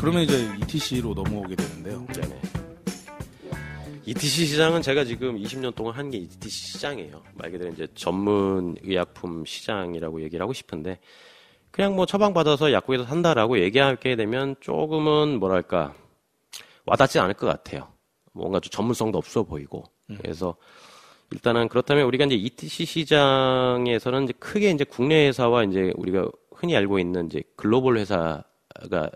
그러면 이제 ETC로 넘어오게 되는데요. 네네. ETC 시장은 제가 지금 20년 동안 한 게 ETC 시장이에요. 말 그대로 이제 전문 의약품 시장이라고 얘기를 하고 싶은데, 그냥 뭐 처방받아서 약국에서 산다라고 얘기하게 되면 조금은 뭐랄까, 와닿지 않을 것 같아요. 뭔가 좀 전문성도 없어 보이고. 그래서 일단은 그렇다면 우리가 이제 ETC 시장에서는 이제 크게 이제 국내 회사와 이제 우리가 흔히 알고 있는 이제 글로벌 회사가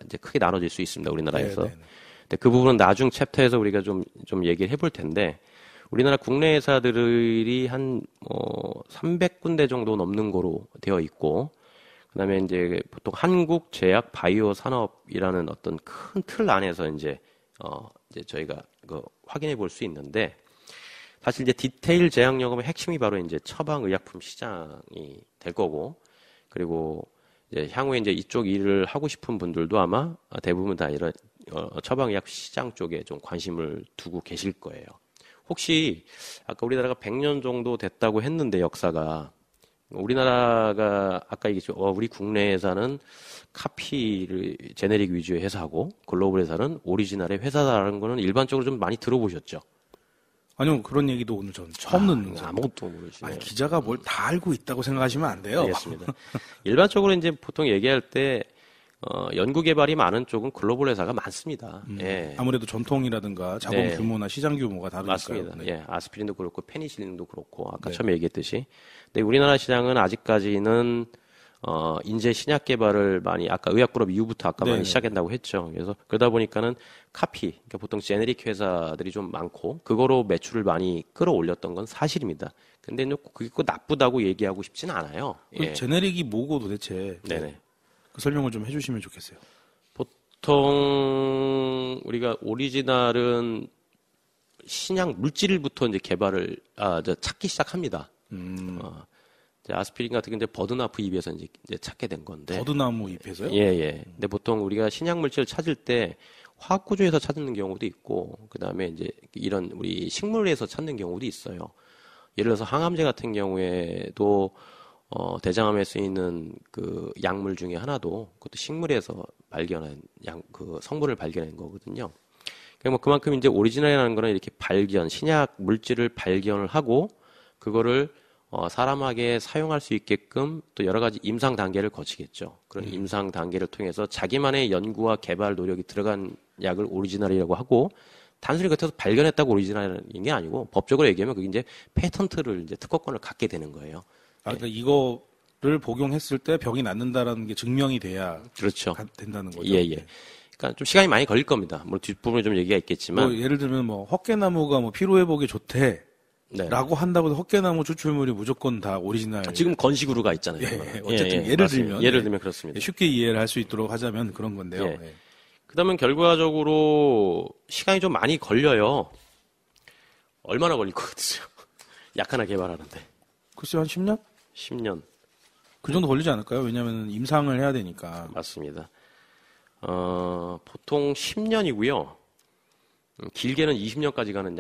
이제 크게 나눠질 수 있습니다. 우리나라에서. 네네. 근데 그 부분은 나중 챕터에서 우리가 좀 얘기를 해볼 텐데, 우리나라 국내 회사들이 한 300군데 정도 넘는 거로 되어 있고, 그다음에 이제 보통 한국 제약 바이오 산업이라는 어떤 큰 틀 안에서 이제 저희가 그 확인해 볼 수 있는데, 사실 이제 디테일 제약력의 핵심이 바로 이제 처방 의약품 시장이 될 거고, 그리고 이제 향후에 이제 이쪽 일을 하고 싶은 분들도 아마 대부분 다 이런 처방의약 시장 쪽에 좀 관심을 두고 계실 거예요. 혹시 아까 우리나라가 100년 정도 됐다고 했는데 역사가, 우리나라가 아까 얘기했죠. 우리 국내 회사는 카피를 제네릭 위주의 회사고 글로벌 회사는 오리지널의 회사다라는 거는 일반적으로 좀 많이 들어보셨죠? 아니요, 그런 얘기도 오늘 전 처음 듣는 거예요. 아무것도 모르시네요. 아니, 기자가 뭘 다 알고 있다고 생각하시면 안 돼요. 알겠습니다. 일반적으로 이제 보통 얘기할 때 연구 개발이 많은 쪽은 글로벌 회사가 많습니다. 예. 아무래도 전통이라든가 자본 네. 규모나 시장 규모가 다르니까요. 맞습니다. 네. 예, 아스피린도 그렇고 페니실린도 그렇고 아까 네. 처음에 얘기했듯이. 근데 우리나라 시장은 아직까지는 인제 신약 개발을 많이 아까 의약불업 이후부터 아까 많이 네네. 시작한다고 했죠. 그래서 그러다 보니까는 카피, 그러니까 보통 제네릭 회사들이 좀 많고 그거로 매출을 많이 끌어올렸던 건 사실입니다. 근데 그게 꼭 나쁘다고 얘기하고 싶지는 않아요. 그 예. 제네릭이 뭐고 도대체? 네네. 그 설명을 좀 해주시면 좋겠어요. 보통 우리가 오리지널은 신약 물질부터 이제 개발을 찾기 시작합니다. 이제 아스피린 같은 게 버드나무 잎에서 이제 찾게 된 건데. 버드나무 잎에서요? 예. 근데 보통 우리가 신약 물질을 찾을 때 화학 구조에서 찾는 경우도 있고, 그 다음에 이제 이런 우리 식물에서 찾는 경우도 있어요. 예를 들어서 항암제 같은 경우에도 대장암에 쓰이는 그 약물 중에 하나도 그것도 식물에서 발견한 그 성분을 발견한 거거든요. 그러니까 뭐 그만큼 이제 오리지널이라는 거는 이렇게 신약 물질을 발견을 하고 그거를 사람에게 사용할 수 있게끔 또 여러 가지 임상 단계를 거치겠죠. 그런 임상 단계를 통해서 자기만의 연구와 개발 노력이 들어간 약을 오리지널이라고 하고, 단순히 그렇다고 발견했다고 오리지널인 게 아니고 법적으로 얘기하면 그게 이제 패턴트를 이제 특허권을 갖게 되는 거예요. 그러니까 이거를 복용했을 때 병이 낫는다라는 게 증명이 돼야 그렇죠. 된다는 거죠. 예. 그러니까 좀 시간이 많이 걸릴 겁니다. 뭐 뒷부분에 좀 얘기가 있겠지만. 뭐 예를 들면 뭐 헛개나무가 뭐 피로 회복에 좋대. 네. 라고 한다고 해서 헛개나무 추출물이 무조건 다 오리지널. 지금 건식으로 가 있잖아요. 어쨌든 예를 들면 그렇습니다. 쉽게 이해를 할 수 있도록 하자면 그런 건데요. 예. 그다음에 결과적으로 시간이 좀 많이 걸려요. 얼마나 걸릴 것 같으세요? 약 하나 개발하는데. 글쎄요, 한 10년? 10년. 그 정도 걸리지 않을까요? 왜냐하면 임상을 해야 되니까. 맞습니다. 보통 10년이고요. 길게는 20년까지 가는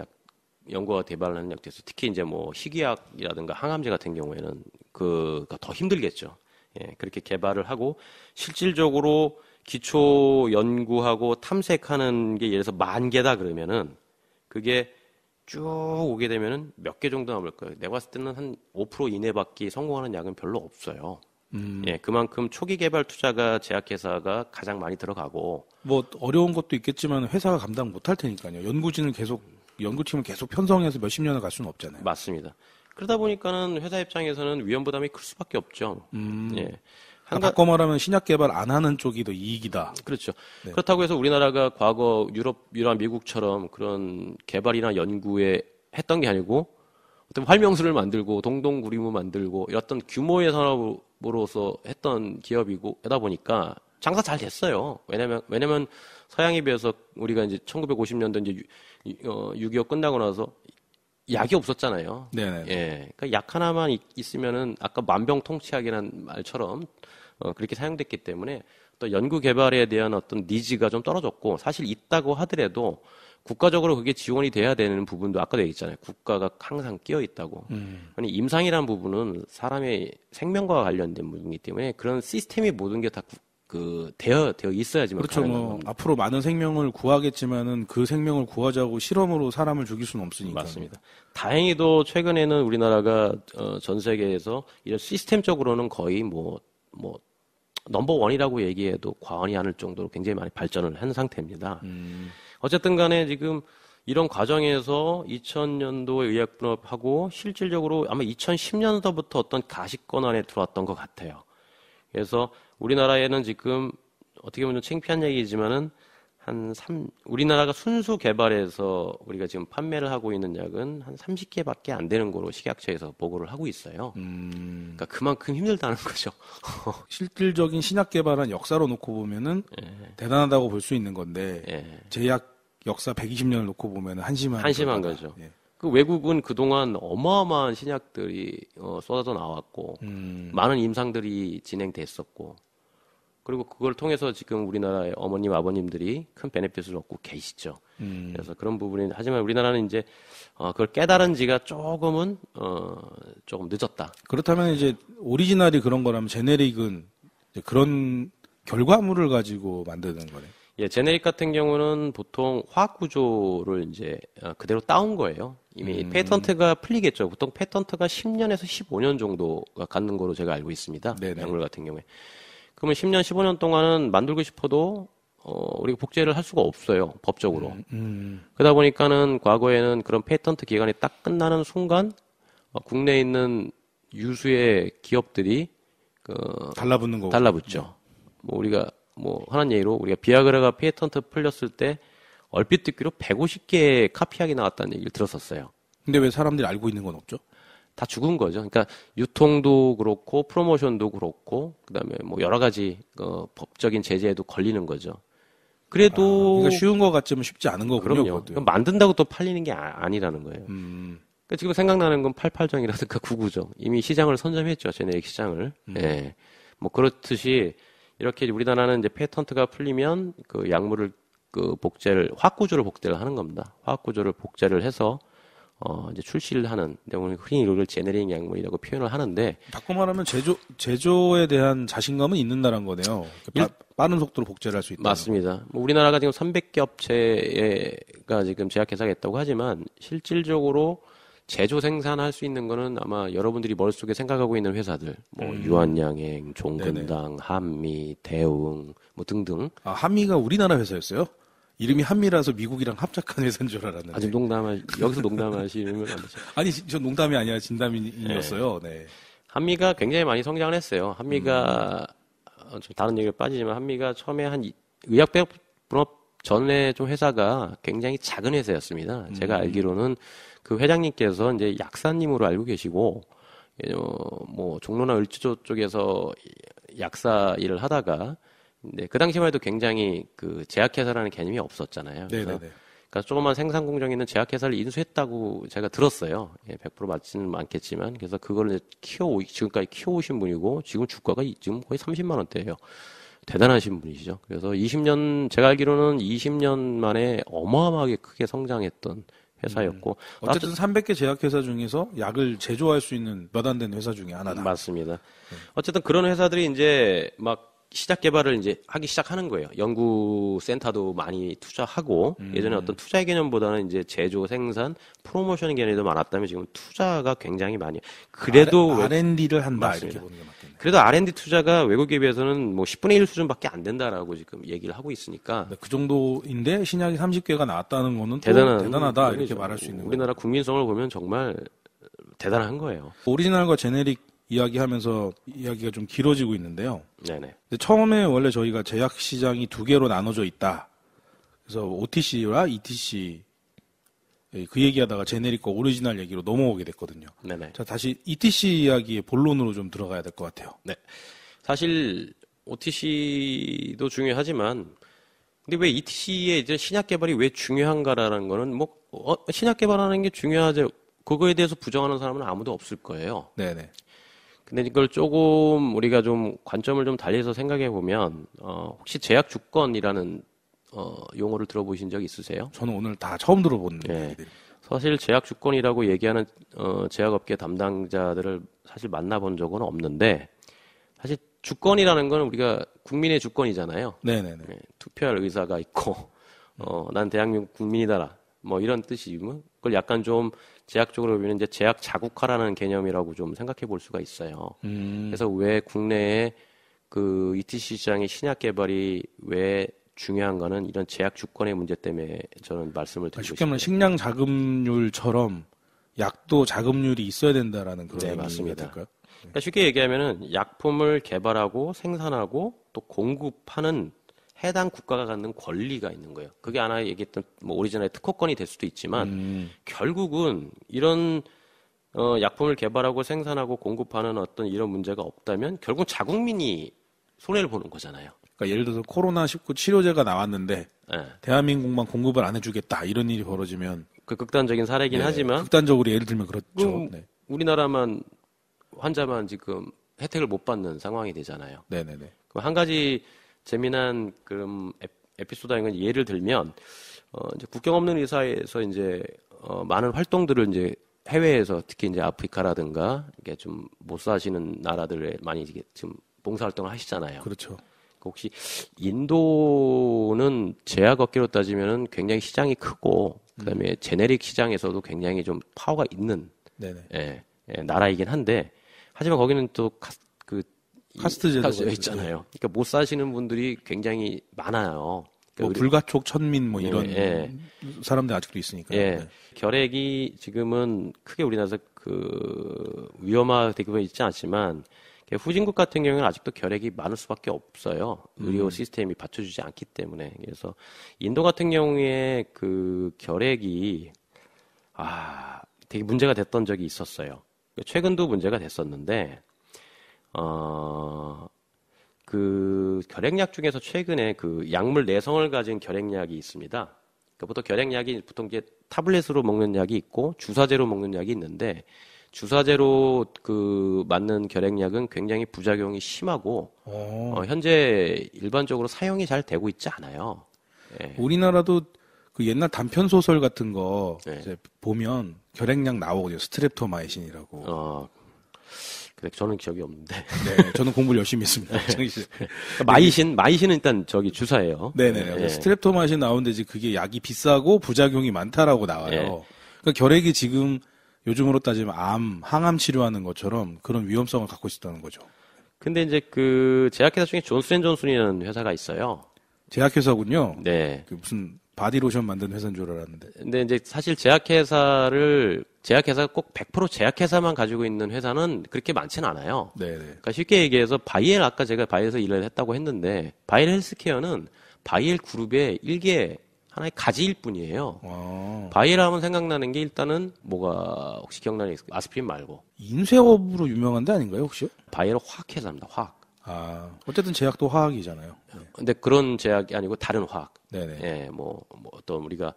연구가 개발하는 약도 특히 이제 뭐 희귀약이라든가 항암제 같은 경우에는 그가 더 힘들겠죠. 예, 그렇게 개발을 하고 실질적으로 기초 연구하고 탐색하는 게 예를 들어서 10,000개다 그러면은 그게 쭉 오게 되면은 몇 개 정도 남을 거예요. 내가 봤을 때는 한 5% 이내밖에 성공하는 약은 별로 없어요. 예, 그만큼 초기 개발 투자가 제약회사가 가장 많이 들어가고. 뭐 어려운 것도 있겠지만 회사가 감당 못할 테니까요. 연구팀을 계속 편성해서 몇십 년을 갈 수는 없잖아요. 맞습니다. 그러다 보니까는 회사 입장에서는 위험 부담이 클 수밖에 없죠. 예. 바꿔 말하면 신약 개발 안 하는 쪽이 더 이익이다. 그렇죠. 네. 그렇다고 해서 우리나라가 과거 유럽이나 미국처럼 그런 개발이나 연구에 했던 게 아니고 어떤 활명수를 만들고 동동구리무 만들고 어떤 규모의 산업으로서 했던 기업이고 하다 보니까 장사 잘 됐어요. 왜냐면 서양에 비해서 우리가 이제 1950년도 이제 6.25 끝나고 나서 약이 없었잖아요. 네네. 예. 그러니까 약 하나만 있으면은 아까 만병통치약이라는 말처럼 그렇게 사용됐기 때문에 또 연구 개발에 대한 어떤 니즈가 좀 떨어졌고, 사실 있다고 하더라도 국가적으로 그게 지원이 돼야 되는 부분도 아까도 얘기했잖아요. 국가가 항상 끼어 있다고. 아니 임상이라는 부분은 사람의 생명과 관련된 부분이기 때문에 그런 시스템이 모든 게 다 되어 있어야지만 그렇죠. 가능한 뭐 겁니다. 앞으로 많은 생명을 구하겠지만은 그 생명을 구하자고 실험으로 사람을 죽일 수는 없으니까. 맞습니다. 다행히도 최근에는 우리나라가 전 세계에서 이런 시스템적으로는 거의 뭐 넘버 원이라고 얘기해도 과언이 아닐 정도로 굉장히 많이 발전을 한 상태입니다. 어쨌든 간에 지금 이런 과정에서 2000년도에 의약분업하고 실질적으로 아마 2010년도부터 어떤 가시권 안에 들어왔던 것 같아요. 그래서 우리나라에는 지금 어떻게 보면 좀 창피한 얘기지만은 우리나라가 순수 개발해서 우리가 지금 판매를 하고 있는 약은 한 30개밖에 안 되는 거로 식약처에서 보고를 하고 있어요. 그러니까 그만큼 힘들다는 거죠. 실질적인 신약 개발한 역사로 놓고 보면은 대단하다고 볼 수 있는 건데 제약 역사 120년을 놓고 보면은 한심한 거죠. 예. 그 외국은 그동안 어마어마한 신약들이 쏟아져 나왔고 많은 임상들이 진행됐었고 그리고 그걸 통해서 지금 우리나라의 어머님 아버님들이 큰 베네핏을 얻고 계시죠. 그래서 그런 부분이 하지만 우리나라는 이제 그걸 깨달은 지가 조금 늦었다. 그렇다면 이제 오리지널이 그런 거라면 제네릭은 이제 그런 결과물을 가지고 만드는 거네. 예, 제네릭 같은 경우는 보통 화학 구조를 이제 그대로 따온 거예요. 이미 패턴트가 풀리겠죠. 보통 패턴트가 10년에서 15년 정도가 갖는 거로 제가 알고 있습니다. 네네. 약물 같은 경우에. 그러면 10년, 15년 동안은 만들고 싶어도 우리가 복제를 할 수가 없어요. 법적으로. 그러다 보니까는 과거에는 그런 패턴트 기간이 딱 끝나는 순간 국내에 있는 유수의 기업들이 달라붙죠. 뭐 우리가 하는 예로 우리가 비아그라가 패턴트 풀렸을 때 얼핏 듣기로 150개의 카피약이 나왔다는 얘기를 들었었어요. 근데 왜 사람들이 알고 있는 건 없죠? 다 죽은 거죠. 그러니까 유통도 그렇고 프로모션도 그렇고 그다음에 뭐 여러 가지 법적인 제재에도 걸리는 거죠. 그래도 그러니까 쉬운 거 같지만 쉽지 않은 거군요. 그럼요. 그러니까 만든다고 또 팔리는 게 아니라는 거예요. 그러니까 지금 생각나는 건 88정이라든가 99정 이미 시장을 선점했죠. 제네릭 시장을. 예. 뭐 그렇듯이 이렇게 우리나라는 이제 패턴트가 풀리면 그 약물을 화학 구조를 복제를 하는 겁니다. 화학 구조를 복제를 해서 이제 출시를 하는, 흔히 이걸 제네릭 약물이라고 표현을 하는데. 바꿔 말하면 제조에 대한 자신감은 있는다는 거네요. 빠른 속도로 복제를 할 수 있다. 맞습니다. 뭐 우리나라가 지금 300개 업체가 지금 제약회사가 있다고 하지만 실질적으로 제조 생산할 수 있는 거는 아마 여러분들이 머릿속에 생각하고 있는 회사들, 유한양행, 종근당, 한미, 대웅, 뭐 등등. 아, 한미가 우리나라 회사였어요? 이름이 한미라서 미국이랑 합작한 회사인 줄 알았는데. 아주 여기서 농담하시면 안 되죠. 아니, 저 농담이 아니라 진담이었어요. 네. 한미가 굉장히 많이 성장을 했어요. 한미가, 좀 다른 얘기를 빠지지만 한미가 처음에 의약분업 전에 좀 회사가 굉장히 작은 회사였습니다. 제가 알기로는 그 회장님께서 이제 약사님으로 알고 계시고, 뭐, 종로나 을지로 쪽에서 약사 일을 하다가, 네, 그 당시만 해도 굉장히 그 제약회사라는 개념이 없었잖아요. 네네네. 그러니까 조그만 생산 공장에 있는 제약회사를 인수했다고 제가 들었어요. 예, 100% 맞지는 않겠지만. 그래서 그걸 지금까지 키워오신 분이고, 지금 주가가 지금 거의 30만 원대예요. 대단하신 분이시죠. 그래서 제가 알기로는 20년 만에 어마어마하게 크게 성장했던 회사였고. 어쨌든 300개 제약회사 중에서 약을 제조할 수 있는 몇 안 되는 회사 중에 하나다. 맞습니다. 어쨌든 그런 회사들이 이제 막 시작 개발을 이제 하기 시작하는 거예요. 연구센터도 많이 투자하고 예전에 어떤 투자의 개념보다는 이제 제조, 생산, 프로모션 개념이 더 많았다면 지금 투자가 굉장히 많이. 그래도 R&D를 한다 맞습니다. 이렇게 보는 게 맞겠네요. 그래도 R&D 투자가 외국에 비해서는 뭐 10분의 1 수준밖에 안 된다라고 지금 얘기를 하고 있으니까. 그 정도인데 신약이 30개가 나왔다는 거는 대단하다 이렇게 말할 수 있는 거예요. 우리나라 국민성을 보면 정말 대단한 거예요. 오리지널과 제네릭 이야기하면서 이야기가 좀 길어지고 있는데요. 네네. 근데 처음에 원래 저희가 제약 시장이 두 개로 나눠져 있다. 그래서 OTC와 ETC 그 얘기하다가 제네릭과 오리지널 얘기로 넘어오게 됐거든요. 네네. 자, 다시 ETC 이야기의 본론으로 좀 들어가야 될 것 같아요. 네. 사실 OTC도 중요하지만 근데 왜 ETC의 이제 신약 개발이 왜 중요한가라는 거는 뭐 신약 개발하는 게 중요하죠. 그거에 대해서 부정하는 사람은 아무도 없을 거예요. 네네. 근데 이걸 조금 우리가 좀 관점을 좀 달리해서 생각해 보면 혹시 제약 주권이라는 용어를 들어보신 적 있으세요? 저는 오늘 다 처음 들어본 네. 얘기들이. 사실 제약 주권이라고 얘기하는 제약업계 담당자들을 사실 만나본 적은 없는데 사실 주권이라는 건 우리가 국민의 주권이잖아요. 네네네. 예, 투표할 의사가 있고, 난 대한민국 국민이다. 뭐 이런 뜻이면 그걸 약간 좀 제약적으로 보면 이제 제약 자국화라는 개념이라고 좀 생각해 볼 수가 있어요. 그래서 왜 국내에 그 ETC 시장의 신약 개발이 왜 중요한가는 이런 제약 주권의 문제 때문에 저는 말씀을 드리고 쉽게 말하면 싶습니다. 식량 자급률처럼 약도 자급률이 있어야 된다라는 그런 네, 의미가 맞습니다. 될까요? 그러니까 쉽게 얘기하면은 약품을 개발하고 생산하고 또 공급하는 해당 국가가 갖는 권리가 있는 거예요. 그게 하나 얘기했던 뭐 오리지널의 특허권이 될 수도 있지만 결국은 이런 약품을 개발하고 생산하고 공급하는 어떤 이런 문제가 없다면 결국 자국민이 손해를 보는 거잖아요. 그러니까 예를 들어서 코로나19 치료제가 나왔는데 네. 대한민국만 공급을 안 해주겠다 이런 일이 벌어지면 그 극단적인 사례이긴 네, 하지만 극단적으로 예를 들면 그렇죠. 그럼 네. 우리나라만 환자만 지금 혜택을 못 받는 상황이 되잖아요. 네네네. 그럼 한 가지 재미난 그런 에피소드인 건 예를 들면 이제 국경 없는 의사에서 이제 많은 활동들을 이제 해외에서 특히 이제 아프리카라든가 이게 좀 못 사시는 나라들에 많이 이게 지금 봉사활동을 하시잖아요. 그렇죠. 혹시 인도는 제약업계로 따지면은 굉장히 시장이 크고 그다음에 제네릭 시장에서도 굉장히 좀 파워가 있는 네네. 나라이긴 한데 하지만 거기는 또 카스트 제도가 있잖아요. 그러니까 못 사시는 분들이 굉장히 많아요. 뭐 불가촉, 천민 뭐 이런 사람들 아직도 있으니까요. 예. 네. 결핵이 지금은 크게 우리나라에서 그 위험화되고 있지 않지만 후진국 같은 경우는 아직도 결핵이 많을 수밖에 없어요. 의료 시스템이 받쳐주지 않기 때문에. 그래서 인도 같은 경우에 그 결핵이 되게 문제가 됐던 적이 있었어요. 최근도 문제가 됐었는데 그 결핵약 중에서 최근에 그 약물 내성을 가진 결핵약이 있습니다. 그러니까 보통 결핵약이 보통 이제 타블렛으로 먹는 약이 있고 주사제로 먹는 약이 있는데 주사제로 그 맞는 결핵약은 굉장히 부작용이 심하고 현재 일반적으로 사용이 잘 되고 있지 않아요. 예. 우리나라도 그 옛날 단편 소설 같은 거 네. 이제 보면 결핵약 나오거든요. 스트랩토마이신이라고. 근데 저는 기억이 없는데. 네, 저는 공부를 열심히 했습니다. 마이신은 일단 저기 주사예요. 네네. 스트랩토마이신 나오는데 이제 그게 약이 비싸고 부작용이 많다라고 나와요. 네. 그러니까 결핵이 지금 요즘으로 따지면 항암 치료하는 것처럼 그런 위험성을 갖고 있었다는 거죠. 근데 이제 그 제약회사 중에 존슨앤존슨이라는 회사가 있어요. 제약회사군요. 네. 그 무슨 바디로션 만드는 회사인 줄 알았는데. 근데 이제 사실 제약회사가 꼭 100% 제약회사만 가지고 있는 회사는 그렇게 많지는 않아요. 네네. 그러니까 쉽게 얘기해서 아까 제가 바이엘에서 일을 했다고 했는데 바이엘 헬스케어는 바이엘 그룹의 하나의 가지일 뿐이에요. 바이엘 하면 생각나는 게 일단은 혹시 기억나는 게 아스피린 말고. 인쇄업으로 유명한 데 아닌가요, 혹시요? 바이엘은 화학회사입니다, 화학. 어쨌든 제약도 화학이잖아요. 네. 근데 그런 제약이 아니고 다른 화학. 네네. 예, 어떤 우리가.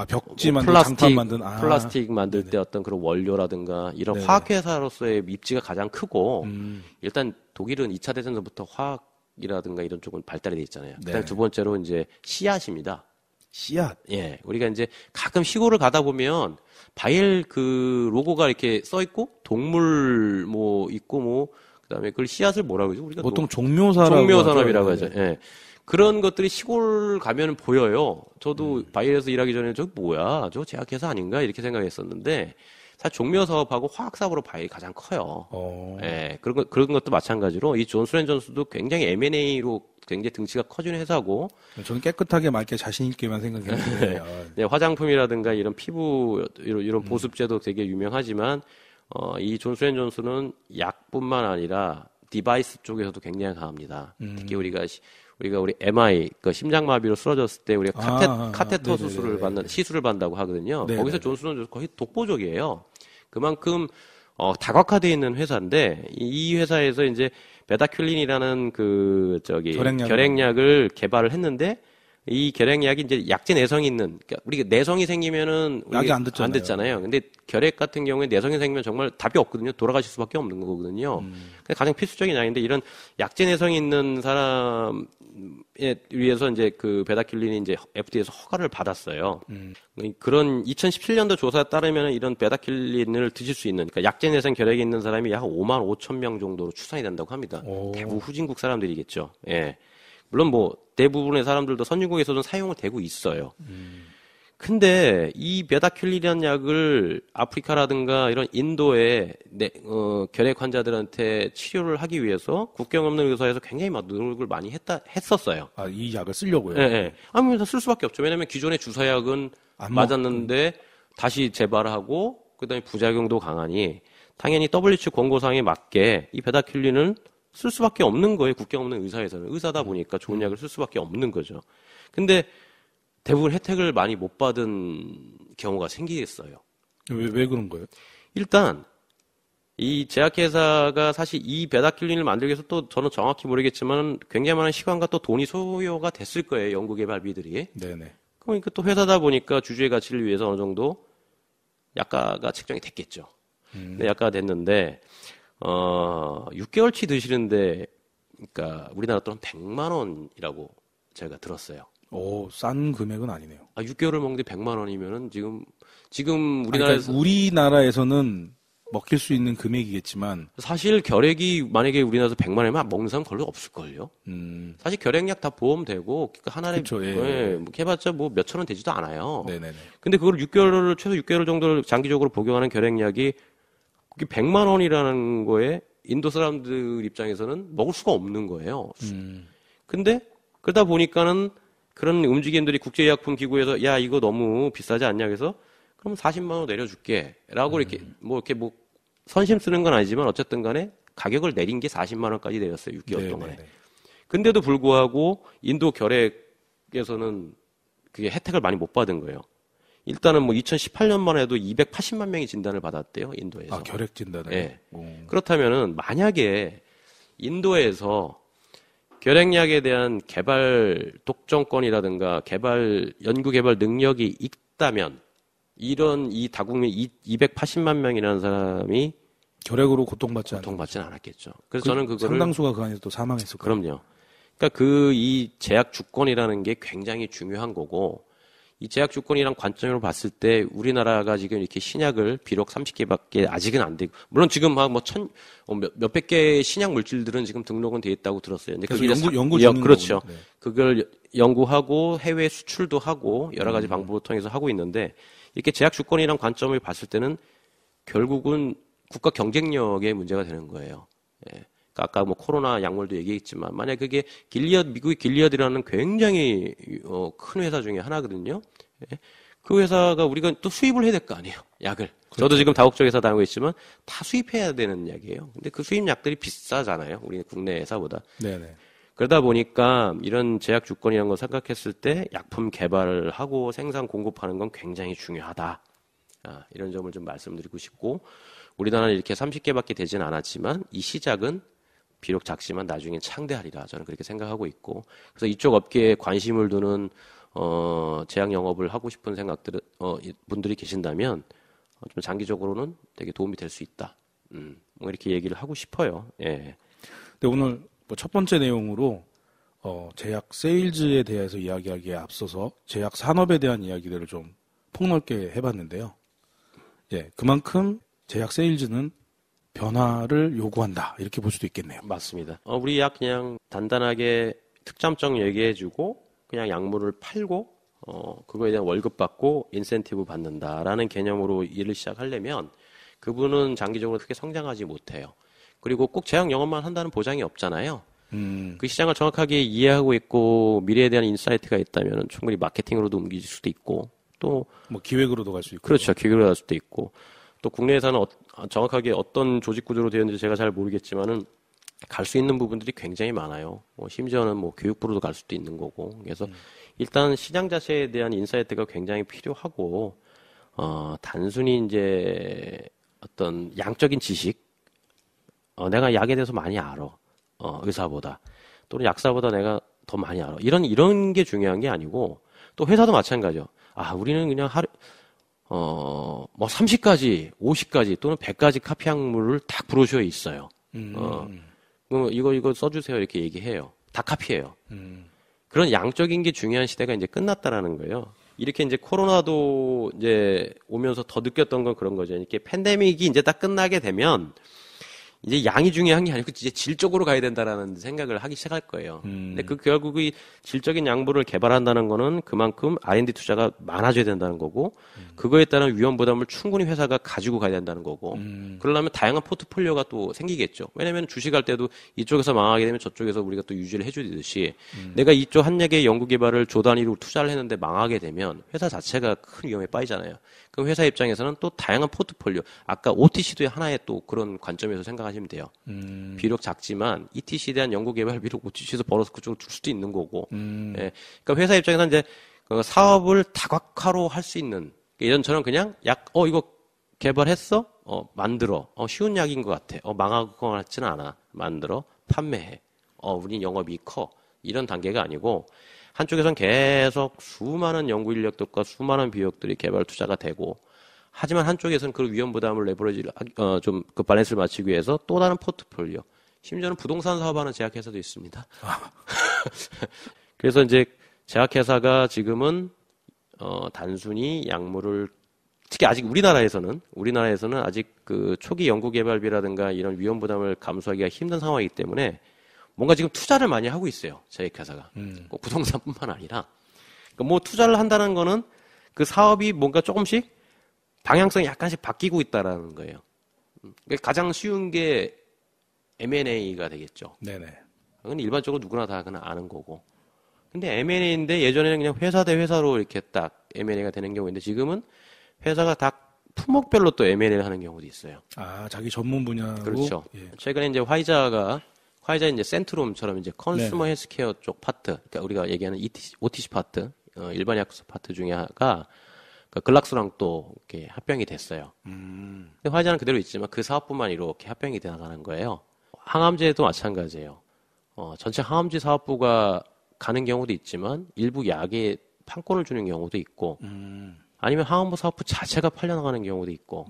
벽지 만든, 장판 만든. 플라스틱 만들 때 어떤 그런 원료라든가 이런 네네. 화학회사로서의 입지가 가장 크고, 일단 독일은 2차 대전 전부터 화학이라든가 이런 쪽은 발달이 돼 있잖아요. 그다음에 두 번째로 이제 씨앗입니다. 씨앗. 예, 우리가 이제 가끔 시골을 가다 보면 바이엘 그 로고가 이렇게 써 있고 동물 있고 그다음에 그걸 씨앗을 뭐라고 하죠? 우리가 보통 종묘산업이라고 하죠. 예. 그런 것들이 시골 가면 보여요. 저도 바이엘에서 일하기 전에 저 제약회사 아닌가 이렇게 생각했었는데 사실 종묘 사업하고 화학 사업으로 바이엘이 가장 커요. 예. 그런 것도 마찬가지로 이 존슨앤존슨도 굉장히 M&A로 굉장히 등치가 커진 회사고. 저는 깨끗하게 맑게 자신 있게만 생각했는데. 네, 화장품이라든가 이런 피부 이런 보습제도 되게 유명하지만 이 존슨앤존슨은 약뿐만 아니라 디바이스 쪽에서도 굉장히 강합니다. 특히 우리 MI 그 심장마비로 쓰러졌을 때 우리가 카테터 시술을 받는다고 하거든요. 네네네. 거기서 존슨앤존슨 거의 독보적이에요. 그만큼 다각화되어 있는 회사인데 이 회사에서 이제 베다큘린이라는 결핵약을 개발을 했는데 이 결핵약이 이제 약제 내성이 있는, 그러니까 우리가 내성이 생기면은 약이 안 듣잖아요. 근데 결핵 같은 경우에 내성이 생기면 정말 답이 없거든요. 돌아가실 수밖에 없는 거거든요. 근데 가장 필수적인 약인데 이런 약제 내성이 있는 사람에 위해서 이제 그 베다킬린이 이제 FDA에서 허가를 받았어요. 그런 2017년도 조사에 따르면 이런 베다킬린을 드실 수 있는, 그러니까 약제 내성 결핵이 있는 사람이 약 5만 5천 명 정도로 추산이 된다고 합니다. 대부분 후진국 사람들이겠죠. 예. 물론 뭐 대부분의 사람들도 선진국에서도 사용을 되고 있어요. 근데 이 베다킬린이라는 약을 아프리카라든가 이런 인도의 결핵 환자들한테 치료를 하기 위해서 국경 없는 의사에서 굉장히 노력을 많이 했었어요. 아, 이 약을 쓰려고요? 예, 예. 아무래도 쓸 수밖에 없죠. 왜냐하면 기존의 주사약은 맞았는데 다시 재발하고 그다음에 부작용도 강하니 당연히 WHO 권고사항에 맞게 이 베다킬린을 쓸 수밖에 없는 거예요. 국경 없는 의사에서는. 의사다 보니까 좋은 약을 쓸 수밖에 없는 거죠. 근데 대부분 혜택을 많이 못 받은 경우가 생기겠어요. 왜 그런 거예요? 일단 이 제약회사가 사실 이 베다킬린을 만들기 위해서 또 저는 정확히 모르겠지만 굉장히 많은 시간과 또 돈이 소요가 됐을 거예요. 연구개발비들이. 네네. 그러니까 또 회사다 보니까 주주의 가치를 위해서 어느 정도 약가가 책정이 됐겠죠. 근데 약가가 됐는데 6개월치 드시는데, 그러니까 우리나라 돈은 100만 원이라고 제가 들었어요. 오, 싼 금액은 아니네요. 6개월을 먹는데 100만 원이면은 지금 우리나라에서 그러니까 우리나라에서는 먹힐 수 있는 금액이겠지만 사실 결핵이 만약에 우리나라에서 100만 원이면 먹는 사람 별로 없을걸요. 사실 결핵약 다 보험되고 그러니까 하나에 뭐 해봤자 뭐 몇천 원 되지도 않아요. 네네네. 근데 그걸 최소 6개월 정도를 장기적으로 복용하는 결핵약이 그게 100만 원이라는 거에 인도 사람들 입장에서는 먹을 수가 없는 거예요. 근데 그러다 보니까는 그런 움직임들이 국제의약품기구에서 야 이거 너무 비싸지 않냐 그래서 그럼 40만 원 내려줄게라고 이렇게 뭐 선심 쓰는 건 아니지만 어쨌든 간에 가격을 내린 게 40만 원까지 내렸어요. 6개월 동안에. 근데도 불구하고 인도 결핵에서는 그게 혜택을 많이 못 받은 거예요. 일단은 뭐 2018년만 해도 280만 명이 진단을 받았대요, 인도에서. 아, 결핵 진단을? 네. 그렇다면은 만약에 인도에서 결핵약에 대한 개발 독점권이라든가 연구 개발 능력이 있다면 이런 이 다국민 280만 명이라는 사람이 결핵으로 고통받지는 않았겠죠. 그래서 저는 그거를 상당수가 그 안에서 또 사망했을 거예요. 그럼요. 그러니까 이 제약 주권이라는 게 굉장히 중요한 거고 이 제약 주권이란 관점으로 봤을 때 우리나라가 지금 이렇게 신약을 비록 30개밖에 아직은 안 되고 물론 지금 막 몇백 개의 신약 물질들은 지금 등록은 돼 있다고 들었어요. 그래서 연구 중인 그렇죠. 네. 그걸 연구하고 해외 수출도 하고 여러 가지 방법을 통해서 하고 있는데 이렇게 제약 주권이란 관점을 봤을 때는 결국은 국가 경쟁력의 문제가 되는 거예요. 예. 아까 뭐 코로나 약물도 얘기했지만 만약 그게 미국의 길리어드라는 굉장히 큰 회사 중에 하나거든요. 예? 그 회사가 우리가 또 수입을 해야 될 거 아니에요. 약을. 그렇죠. 저도 지금 다국적 회사 다니고 있지만 다 수입해야 되는 약이에요. 근데 그 수입 약들이 비싸잖아요. 우리 국내 회사보다. 네네. 그러다 보니까 이런 제약 주권이라는 걸 생각했을 때 약품 개발을 하고 생산 공급하는 건 굉장히 중요하다. 이런 점을 좀 말씀드리고 싶고 우리나라는 이렇게 30개밖에 되지는 않았지만 이 시작은 비록 작지만 나중엔 창대하리라 저는 그렇게 생각하고 있고 그래서 이쪽 업계에 관심을 두는 제약 영업을 하고 싶은 분들이 계신다면 좀 장기적으로는 되게 도움이 될 수 있다. 뭐 이렇게 얘기를 하고 싶어요. 예. 근데 오늘 뭐 첫 번째 내용으로 제약 세일즈에 대해서 이야기하기에 앞서서 제약 산업에 대한 이야기들을 좀 폭넓게 해봤는데요. 예, 그만큼 제약 세일즈는 변화를 요구한다 이렇게 볼 수도 있겠네요. 맞습니다. 우리 약 그냥 단단하게 특장점 얘기해주고 그냥 약물을 팔고 그거에 대한 월급 받고 인센티브 받는다라는 개념으로 일을 시작하려면 그분은 장기적으로 크게 성장하지 못해요. 그리고 꼭 제약 영업만 한다는 보장이 없잖아요. 그 시장을 정확하게 이해하고 있고 미래에 대한 인사이트가 있다면 충분히 마케팅으로도 옮길 수도 있고 또 뭐 기획으로도 갈 수 있고 그렇죠. 기획으로 갈 수도 있고 또 국내 회사는 정확하게 어떤 조직 구조로 되어 있는지 제가 잘 모르겠지만은 갈 수 있는 부분들이 굉장히 많아요. 심지어는 뭐 교육부로도 갈 수도 있는 거고. 그래서 일단 시장 자체에 대한 인사이트가 굉장히 필요하고 단순히 이제 어떤 양적인 지식 내가 약에 대해서 많이 알아. 의사보다 또는 약사보다 내가 더 많이 알아. 이런 게 중요한 게 아니고, 또 회사도 마찬가지죠. 우리는 그냥 뭐 30가지, 50가지 또는 100가지 카피 약물을 딱 브로셔에 있어요. 그럼 이거 써주세요. 이렇게 얘기해요. 다 카피해요. 그런 양적인 게 중요한 시대가 이제 끝났다라는 거예요. 이렇게 이제 코로나도 이제 오면서 더 느꼈던 건 그런 거죠. 이렇게 팬데믹이 이제 딱 끝나게 되면 이제 양이 중요한 게 아니고 이제 질적으로 가야 된다라는 생각을 하기 시작할 거예요. 근데 결국 이 질적인 약물을 개발한다는 거는 그만큼 R&D 투자가 많아져야 된다는 거고, 그거에 따른 위험 부담을 충분히 회사가 가지고 가야 된다는 거고, 그러려면 다양한 포트폴리오가 또 생기겠죠. 왜냐면 주식할 때도 이쪽에서 망하게 되면 저쪽에서 우리가 또 유지를 해주듯이, 내가 이쪽 한 개의 연구 개발을 조 단위로 투자를 했는데 망하게 되면 회사 자체가 큰 위험에 빠지잖아요. 그럼 회사 입장에서는 또 다양한 포트폴리오, 아까 OTC도 하나의 또 그런 관점에서 생각하시면 돼요. 비록 작지만 ETC에 대한 연구 개발 비록 OTC에서 벌어서 그쪽으로 줄 수도 있는 거고. 예. 그러니까 회사 입장에서는 이제 그 사업을 다각화로 할 수 있는, 예전처럼 그냥 이거 개발했어? 만들어. 쉬운 약인 것 같아. 망할 것 같지는 않아. 만들어. 판매해. 우린 영업이 커. 이런 단계가 아니고, 한쪽에선 계속 수많은 연구 인력들과 수많은 비용들이 개발 투자가 되고, 하지만 한쪽에서는 그 위험 부담을 레버리지를 좀 그 밸런스를 맞추기 위해서 또 다른 포트폴리오, 심지어는 부동산 사업하는 제약회사도 있습니다. 그래서 이제 제약회사가 지금은 단순히 약물을, 특히 아직 우리나라에서는 아직 그 초기 연구 개발비라든가 이런 위험 부담을 감수하기가 힘든 상황이기 때문에 뭔가 지금 투자를 많이 하고 있어요. 제약회사가. 꼭 부동산뿐만 아니라. 그러니까 뭐 투자를 한다는 거는 그 사업이 뭔가 조금씩 방향성이 약간씩 바뀌고 있다라는 거예요. 그러니까 가장 쉬운 게 M&A가 되겠죠. 네네. 그건 일반적으로 누구나 다 그냥 아는 거고. 근데 M&A인데 예전에는 그냥 회사 대 회사로 이렇게 딱 M&A가 되는 경우인데 지금은 회사가 다 품목별로 또 M&A를 하는 경우도 있어요. 자기 전문 분야로. 그렇죠. 예. 최근에 이제 화이자 이제 센트룸처럼 이제 컨슈머 헬스케어 쪽 파트, 그러니까 우리가 얘기하는 OTC 파트, 일반 약속 파트 중에 하나가 그 글락스랑 또 이렇게 합병이 됐어요. 근데 화이자는 그대로 있지만 그 사업뿐만 이렇게 합병이 돼 나가는 거예요. 항암제도 마찬가지예요. 전체 항암제 사업부가 가는 경우도 있지만 일부 약에 판권을 주는 경우도 있고, 아니면 항암부 사업부 자체가 팔려나가는 경우도 있고.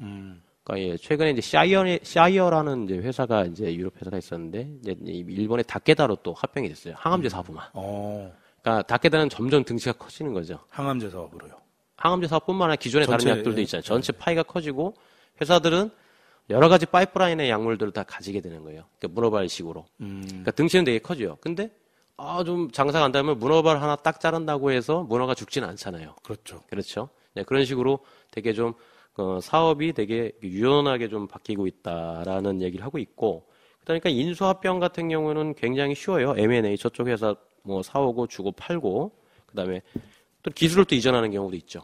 그러니까 최근에 이제 샤이어라는 이제 회사가 이제 유럽 회사가 있었는데 이제 일본의 다케다로 또 합병이 됐어요. 항암제 사업부만. 그러니까 다케다는 점점 등치가 커지는 거죠. 항암제 사업으로요. 항암제 사업뿐만 아니라 기존의 다른 약들도 있잖아요. 전체 파이가 커지고 회사들은 여러 가지 파이프라인의 약물들을 다 가지게 되는 거예요. 그러니까 문어발식으로. 그러니까 등치는 되게 커져요. 근데 좀 장사가 안 되면 문어발 하나 딱 자른다고 해서 문어가 죽지는 않잖아요. 그렇죠. 네, 그런 식으로 되게 좀 사업이 되게 유연하게 좀 바뀌고 있다라는 얘기를 하고 있고, 그러니까 인수합병 같은 경우는 굉장히 쉬워요. M&A 저쪽 회사 뭐 사오고 주고 팔고, 그다음에 또 기술을 또 이전하는 경우도 있죠.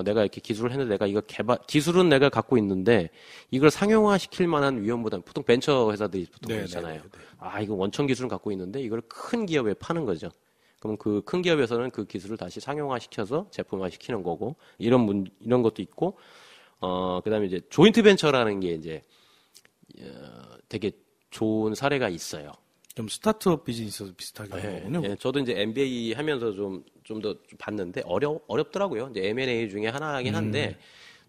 내가 이렇게 기술을 했는데 내가 이거 기술은 내가 갖고 있는데 이걸 상용화 시킬 만한 위험 부담, 보통 벤처 회사들이 보통 있잖아요. 이거 원천 기술은 갖고 있는데 이걸 큰 기업에 파는 거죠. 그럼 그 큰 기업에서는 그 기술을 다시 상용화 시켜서 제품화 시키는 거고, 이런 것도 있고, 그다음에 이제 조인트 벤처라는 게 이제 되게 좋은 사례가 있어요. 좀 스타트업 비즈니스 비슷하게 하는 거군요. 네, 저도 이제 MBA 하면서 좀 더 봤는데 어렵더라고요. 이제 M&A 중에 하나긴 한데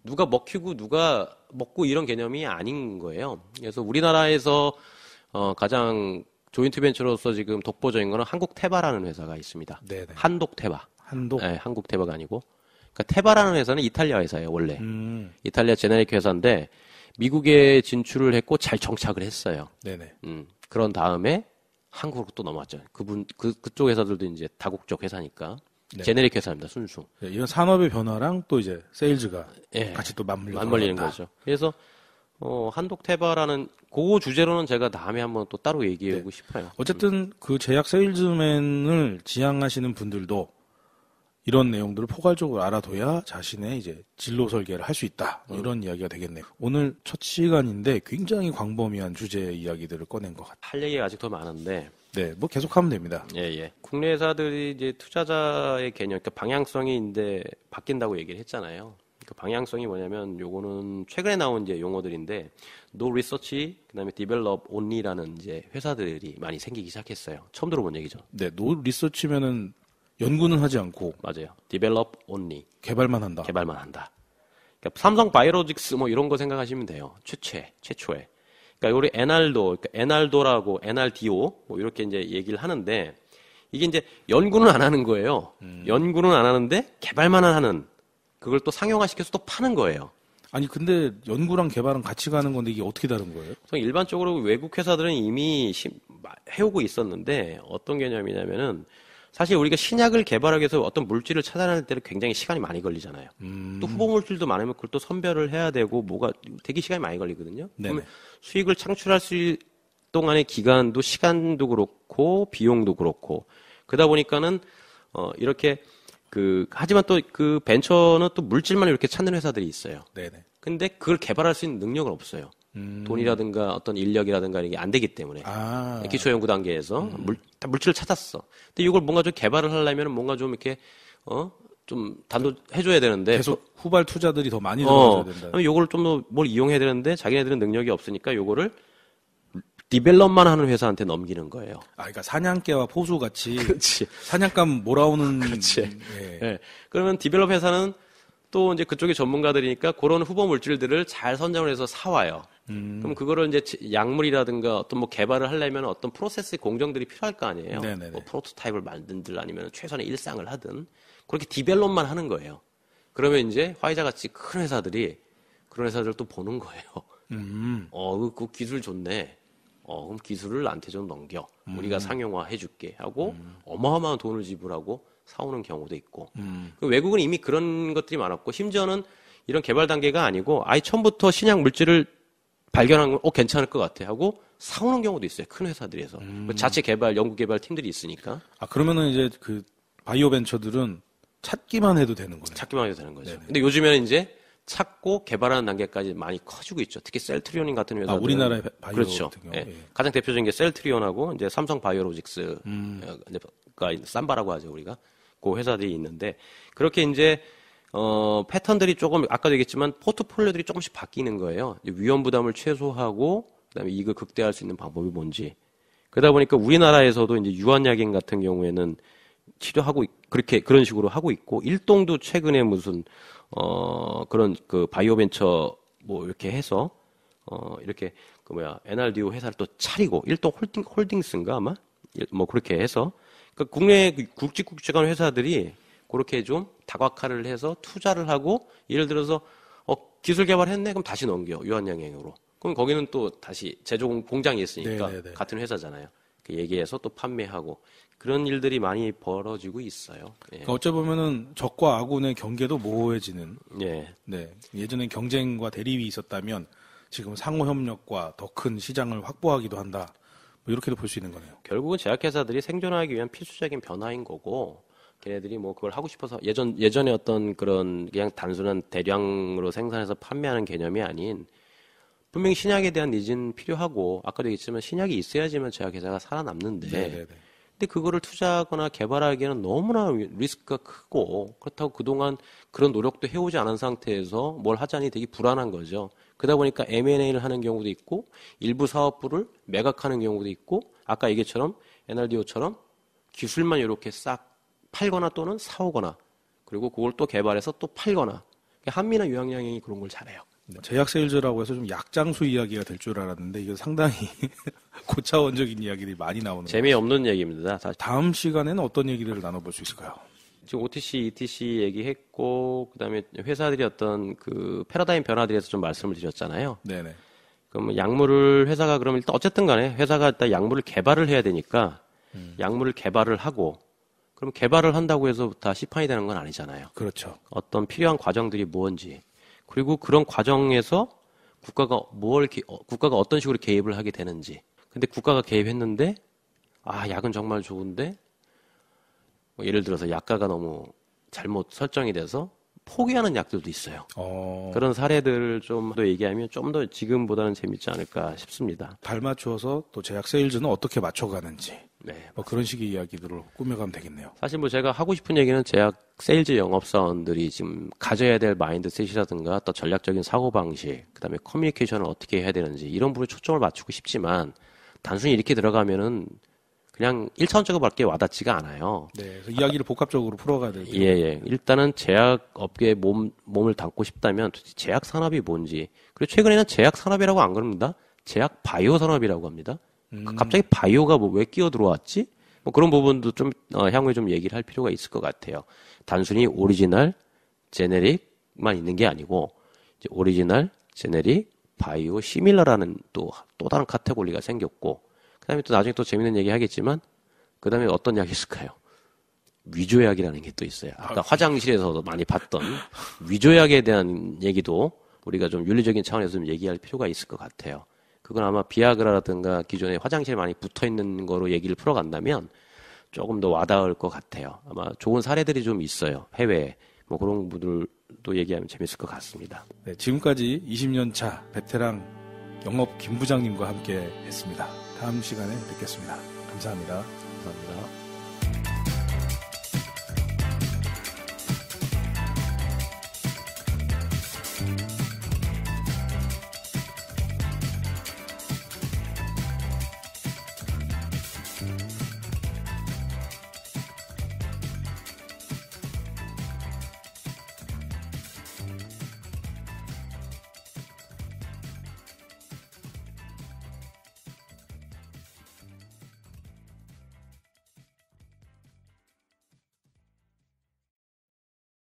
누가 먹히고 누가 먹고 이런 개념이 아닌 거예요. 그래서 우리나라에서 가장 조인트 벤처로서 지금 독보적인 거는 한국테바라는 회사가 있습니다. 네네. 한독테바. 네, 한국테바가 아니고. 그러니까 테바라는 회사는 이탈리아 회사예요, 원래. 이탈리아 제네릭 회사인데 미국에 진출을 했고 잘 정착을 했어요. 네네. 그런 다음에 한국으로 또 넘어왔죠. 그쪽 회사들도 이제 다국적 회사니까. 네. 제네릭 회사입니다, 순수. 네, 이런 산업의 변화랑 또 이제 세일즈가 같이 또 맞물리는 거죠. 그래서 한독테바라는 그 주제로는 제가 다음에 한번 또 따로 얘기하고 싶어요. 어쨌든 그 제약 세일즈맨을 지향하시는 분들도 이런 내용들을 포괄적으로 알아둬야 자신의 이제 진로 설계를 할 수 있다. 이런 이야기가 되겠네요. 오늘 첫 시간인데 굉장히 광범위한 주제 이야기들을 꺼낸 것 같아요. 할 얘기가 아직 더 많은데. 네, 뭐 계속하면 됩니다. 예. 국내 회사들이 이제 투자자의 개념, 그러니까 방향성이 이제 바뀐다고 얘기를 했잖아요. 그 방향성이 뭐냐면 요거는 최근에 나온 이제 용어들인데 no research 그다음에 develop only라는 이제 회사들이 많이 생기기 시작했어요. 처음 들어본 얘기죠. 네, 노 리서치면은 연구는 하지 않고 맞아요. develop only. 개발만 한다. 개발만 한다. 그러니까 삼성 바이오로직스 뭐 이런 거 생각하시면 돼요. 최초에. 그러니까 우리 에날도라고 NRDO 뭐 이렇게 이제 얘기를 하는데 이게 이제 연구는 안 하는 거예요. 연구는 안 하는데 개발만 하는 그걸 또 상용화시켜서 또 파는 거예요. 아니 근데 연구랑 개발은 같이 가는 건데 이게 어떻게 다른 거예요? 일반적으로 외국 회사들은 이미 해오고 있었는데 어떤 개념이냐면은 사실 우리가 신약을 개발하기 위해서 어떤 물질을 찾아내는 때는 굉장히 시간이 많이 걸리잖아요. 또 후보 물질도 많으면 그걸 또 선별을 해야 되고 뭐가 되게 시간이 많이 걸리거든요. 그러면 수익을 창출할 수 있을 동안의 기간도 시간도 그렇고 비용도 그렇고 그러다 보니까는 이렇게 하지만 또 그 벤처는 또 물질만 이렇게 찾는 회사들이 있어요. 네네. 근데 그걸 개발할 수 있는 능력은 없어요. 돈이라든가 어떤 인력이라든가 이게 안 되기 때문에. 기초 연구 단계에서 물질을 찾았어. 근데 이걸 뭔가 좀 개발을 하려면 뭔가 좀 이렇게 좀 단도해줘야 되는데 계속 후발 투자들이 더 많이 들어가야 된다. 그럼 요걸 좀 더 뭘 이용해야 되는데 자기네들은 능력이 없으니까 요거를 디벨롭만 하는 회사한테 넘기는 거예요. 그러니까 사냥개와 포수 같이 그렇지. 사냥감 몰아오는. 그렇지. 예. 그러면 디벨롭 회사는 또 이제 그쪽의 전문가들이니까 그런 후보 물질들을 잘 선정을 해서 사와요. 그럼 그거를 이제 약물이라든가 어떤 뭐 개발을 하려면 어떤 프로세스 공정들이 필요할 거 아니에요. 뭐 프로토타입을 만든들 아니면 최선의 일상을 하든 그렇게 디벨롭만 하는 거예요. 그러면 이제 화이자 같이 큰 회사들이 그런 회사들을 또 보는 거예요. 그 기술 좋네. 그럼 기술을 나한테 좀 넘겨. 우리가 상용화 해줄게 하고 어마어마한 돈을 지불하고 사오는 경우도 있고. 외국은 이미 그런 것들이 많았고 심지어는 이런 개발 단계가 아니고 아예 처음부터 신약 물질을 발견한 건 괜찮을 것 같아 하고 사오는 경우도 있어요. 큰 회사들에서. 자체 개발, 연구 개발 팀들이 있으니까. 그러면은 이제 그 바이오 벤처들은 찾기만 해도 되는 거네요. 찾기만 해도 되는 거죠. 네네. 근데 요즘에는 이제 찾고 개발하는 단계까지 많이 커지고 있죠. 특히 셀트리온인 같은 회사들. 우리나라의 바이오 그렇죠. 같은 경우. 예. 가장 대표적인 게 셀트리온하고 이제 삼성 바이오로직스가 삼바라고 하죠, 우리가. 그 회사들이 있는데 그렇게 이제 패턴들이 조금 아까도 얘기했지만 포트폴리오들이 조금씩 바뀌는 거예요. 위험 부담을 최소화하고 그다음에 이익을 극대화할 수 있는 방법이 뭔지. 그러다 보니까 우리나라에서도 이제 유한약인 같은 경우에는 치료하고 그런 식으로 하고 있고 일동도 최근에 무슨 그런 그 바이오 벤처 뭐 이렇게 해서 이렇게 NRDO 회사를 또 차리고 일동 홀딩스인가 아마 뭐 그렇게 해서 그러니까 국내 굵직굵직한 회사들이 그렇게 좀 다각화를 해서 투자를 하고 예를 들어서 기술 개발했네 그럼 다시 넘겨 유한양행으로 그럼 거기는 또 다시 제조 공장이 있으니까 네네네. 같은 회사잖아요. 그 얘기해서 또 판매하고 그런 일들이 많이 벌어지고 있어요. 예. 그러니까 어찌 보면은 적과 아군의 경계도 모호해지는. 예. 네. 예전에 경쟁과 대립이 있었다면 지금 상호 협력과 더 큰 시장을 확보하기도 한다. 뭐 이렇게도 볼 수 있는 거네요. 결국은 제약회사들이 생존하기 위한 필수적인 변화인 거고, 걔네들이 뭐 그걸 하고 싶어서 예전에 어떤 그런 그냥 단순한 대량으로 생산해서 판매하는 개념이 아닌 분명히 신약에 대한 니즈는 필요하고 아까도 얘기했지만 신약이 있어야지만 제약회사가 살아남는데. 네네네. 근데 그거를 투자하거나 개발하기에는 너무나 리스크가 크고 그렇다고 그동안 그런 노력도 해오지 않은 상태에서 뭘 하자니 되게 불안한 거죠. 그러다 보니까 M&A를 하는 경우도 있고 일부 사업부를 매각하는 경우도 있고 아까 얘기처럼 NRDO처럼 기술만 이렇게 싹 팔거나 또는 사오거나 그리고 그걸 또 개발해서 또 팔거나 한미나 유한양행이 그런 걸 잘해요. 제약 세일즈라고 해서 좀 약장수 이야기가 될 줄 알았는데 이거 상당히 고차원적인 이야기들이 많이 나오는 재미없는 얘기입니다. 사실. 다음 시간에는 어떤 얘기를 나눠볼 수 있을까요? 지금 OTC, ETC 얘기했고 그다음에 회사들이 어떤 그 패러다임 변화들에 대해서 좀 말씀을 드렸잖아요. 네네. 그럼 약물을 회사가 그럼 일단 어쨌든 간에 회사가 일단 약물을 개발을 해야 되니까 약물을 개발을 하고 그럼 개발을 한다고 해서 다 시판이 되는 건 아니잖아요. 그렇죠. 어떤 필요한 과정들이 뭔지 그리고 그런 과정에서 국가가 어떤 식으로 개입을 하게 되는지. 근데 국가가 개입했는데, 약은 정말 좋은데, 뭐 예를 들어서 약가가 너무 잘못 설정이 돼서 포기하는 약들도 있어요. 그런 사례들을 좀 더 얘기하면 좀 더 지금보다는 재밌지 않을까 싶습니다. 발 맞추어서 또 제약 세일즈는 어떻게 맞춰가는지 네, 뭐 그런 식의 이야기들을 꾸며가면 되겠네요. 사실 뭐 제가 하고 싶은 얘기는 제약 세일즈 영업사원들이 지금 가져야 될 마인드셋이라든가 또 전략적인 사고방식, 그다음에 커뮤니케이션을 어떻게 해야 되는지 이런 부분에 초점을 맞추고 싶지만 단순히 이렇게 들어가면은 그냥 1차원적으로밖에 와닿지가 않아요. 네, 그래서 이야기를 복합적으로 풀어가야 돼요. 예. 일단은 제약 업계에 몸을 담고 싶다면 도대체 제약 산업이 뭔지. 그리고 최근에는 제약 산업이라고 안 그럽니다. 제약 바이오 산업이라고 합니다. 갑자기 바이오가 뭐 왜 끼어 들어왔지? 뭐 그런 부분도 좀 향후에 좀 얘기를 할 필요가 있을 것 같아요. 단순히 오리지널, 제네릭만 있는 게 아니고 이제 오리지널, 제네릭, 바이오, 시밀러라는 또 다른 카테고리가 생겼고, 그다음에 또 나중에 또 재밌는 얘기 하겠지만, 그다음에 어떤 약이 있을까요? 위조약이라는 게 또 있어요. 아까 화장실에서도 많이 봤던 위조약에 대한 얘기도 우리가 좀 윤리적인 차원에서 좀 얘기할 필요가 있을 것 같아요. 그건 아마 비아그라라든가 기존에 화장실에 많이 붙어 있는 거로 얘기를 풀어간다면 조금 더 와닿을 것 같아요. 아마 좋은 사례들이 좀 있어요. 해외에. 뭐 그런 분들도 얘기하면 재밌을 것 같습니다. 네, 지금까지 20년 차 베테랑 영업 김 부장님과 함께 했습니다. 다음 시간에 뵙겠습니다. 감사합니다. 감사합니다.